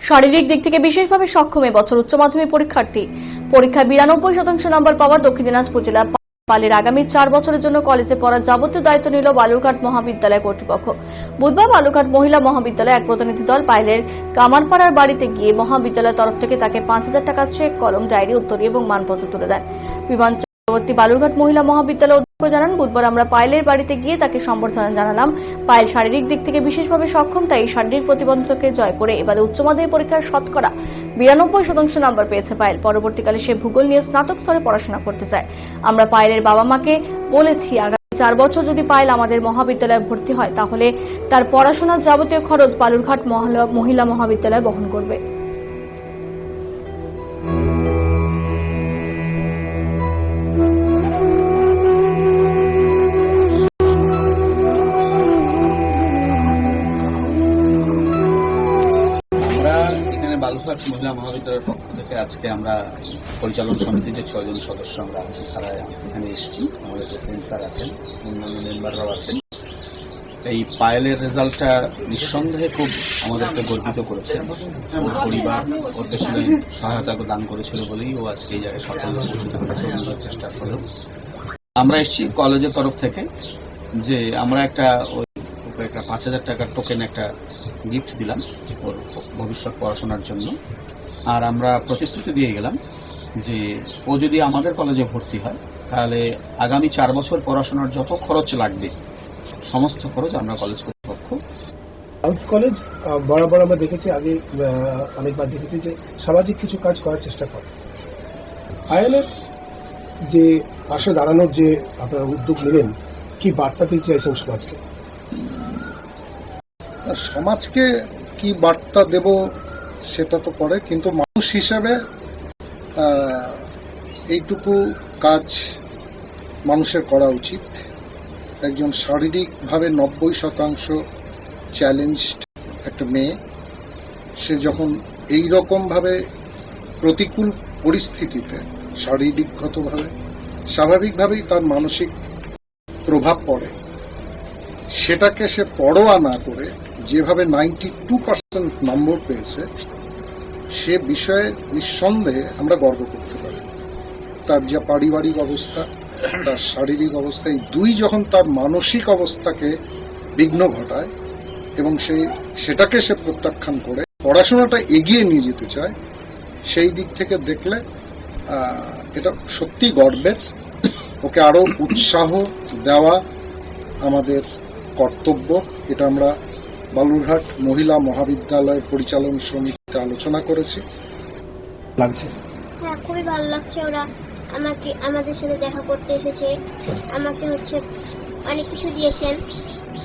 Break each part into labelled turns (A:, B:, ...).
A: শারীরিক দিক থেকে বিশেষভাবে সক্ষম এবছর উচ্চ মাধ্যমিক পরীক্ষার্থী। পরীক্ষায় 92% নম্বর পাওয়া দক্ষিণ দিনাজপুর জেলা পালের আগামী 4 বছরের জন্য কলেজে পড়ার যাবতীয় দায়িত্ব নিল বালুরঘাট মহাবিদ্যালয় কর্তৃপক্ষ। বুধবার বালুরঘাট মহিলা মহাবিদ্যালয়ে এক প্রতিনিধি দল পায়েলের কামারপাড়ার বাড়িতে গিয়ে মহাবিদ্যালয়ের তরফ থেকে তাকে 5000 টাকা চেক, কলম, ডায়েরি, উত্তরী এবং মানপত্র তুলে দেন। বিমান চক্রবর্তী বালুরঘাট মহিলা মহাবিদ্যালয় অধ্যক্ষ জানান, বুধবার আমরা পায়েলের বাড়িতে গিয়ে তাকে সম্বর্ধনা জানালাম। পায়েল শারীরিক দিক থেকে বিশেষভাবে সক্ষম, তাই শারীরিক প্রতিবন্ধককে জয় করে এবারে উচ্চ মাধ্যমিক পরীক্ষার শতকরা 92% নম্বর পেয়েছে পায়েল। পরবর্তীকালে সে ভূগোল নিয়ে স্নাতক স্তরে পড়াশোনা করতে চায়। আমরা পায়েলের বাবা মাকে বলেছি, আগামী 4 বছর যদি পায়েল আমাদের মহাবিদ্যালয়ে ভর্তি হয় তাহলে তার পড়াশোনার যাবতীয় খরচ বালুরঘাট মহিলা মহাবিদ্যালয় বহন করবে।
B: বালুরঘাট মহিলা মহাবিদ্যালয়ের পক্ষ থেকে আজকে আমরা পরিচালন সমিতির যে 6 জন সদস্য আমরা আছি তারা এখানে এসেছি। আমাদের প্রেসিডেন্ট স্যার আছেন, অন্যান্য মেম্বাররাও আছেন। এই পায়েলের রেজাল্টটা নিঃসন্দেহে খুব আমাদেরকে গর্বিত করেছে। ওর পরিবার ওর পেছনে সহায়তা দান করেছিল বলেই ও আজকে এই জায়গায় সাফল্য পৌঁছতে পেরেছে অন্যদের চেষ্টার ফলেও। আমরা এসেছি কলেজের তরফ থেকে যে আমরা একটা 5000 টাকার টোকেন একটা গিফট দিলাম ওর ভবিষ্যৎ পড়াশোনার জন্য। আর আমরা প্রতিশ্রুতি দিয়ে গেলাম যে ও যদি আমাদের কলেজে ভর্তি হয় তাহলে আগামী 4 বছর পড়াশোনার যত খরচ লাগবে সমস্ত খরচ আমরা কলেজ কর্তৃপক্ষ।
C: গার্লস কলেজ বরাবর আমরা দেখেছি, আগে অনেকবার দেখেছি যে সামাজিক কিছু কাজ করার চেষ্টা করে। পায়েলের যে পাশে দাঁড়ানোর যে আপনারা উদ্যোগ নিলেন, কি বার্তা দিতে চাইছেন সমাজকে?
D: সমাজকে কি বার্তা দেব সেটা তো পরে, কিন্তু মানুষ হিসাবে এইটুকু কাজ মানুষের করা উচিত। একজন শারীরিকভাবে 90% চ্যালেঞ্জড একটা মেয়ে, সে যখন এই রকমভাবে প্রতিকূল পরিস্থিতিতে শারীরিকগতভাবে স্বাভাবিকভাবেই তার মানসিক প্রভাব পড়ে, সেটাকে সে পরোয়া না করে যেভাবে 92% নম্বর পেয়েছে, সে বিষয়ে নিঃসন্দেহে আমরা গর্ব করতে পারি। তার যা পারিবারিক অবস্থা, তার শারীরিক অবস্থা, এই দুই যখন তার মানসিক অবস্থাকে বিঘ্ন ঘটায় এবং সেটাকে সে প্রত্যাখ্যান করে পড়াশোনাটা এগিয়ে নিয়ে যেতে চায়, সেই দিক থেকে দেখলে এটা সত্যি গর্বের। ওকে আরো উৎসাহ দেওয়া আমাদের কর্তব্য। এটা আমরা বালুরঘাট মহিলা মহাবিদ্যালয় পরিচালন সমিতিতে আলোচনা করেছি।
C: লাগছে?
E: হ্যাঁ, খুবই ভালো লাগছে। ওরা আমাদের সাথে দেখা করতে এসেছে, আমাকে অনেক কিছু দিয়েছেন,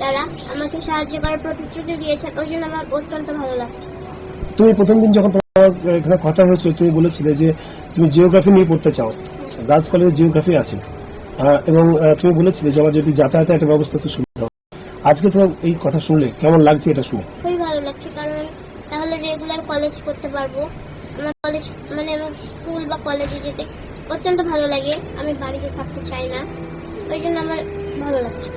E: তারা আমাকে সাহায্য করার প্রতিশ্রুতি দিয়েছেন, ওই জন্য আমার অত্যন্ত ভালো লাগছে।
C: তুমি প্রথম দিন যখন তোমার এখানে কথা হয়েছিল, তুমি বলেছিলে যে তুমি জিওগ্রাফি নিয়ে পড়তে চাও, গার্লস কলেজে জিওগ্রাফি আছে, এবং তুমি বলেছিলে যে আমার যদি যাতায়াতের একটা ব্যবস্থা তো সুবিধা হবে। আজকে তোমার এই কথা শুনলে কেমন লাগছে? এটা শুনে
E: খুবই ভালো লাগছে, কারণ তাহলে রেগুলার কলেজ করতে পারবো। আমার কলেজ আমার স্কুল বা কলেজে যেতে অত্যন্ত ভালো লাগে, আমি বাড়িতে থাকতে চাই না, ওই জন্য আমার ভালো লাগছে।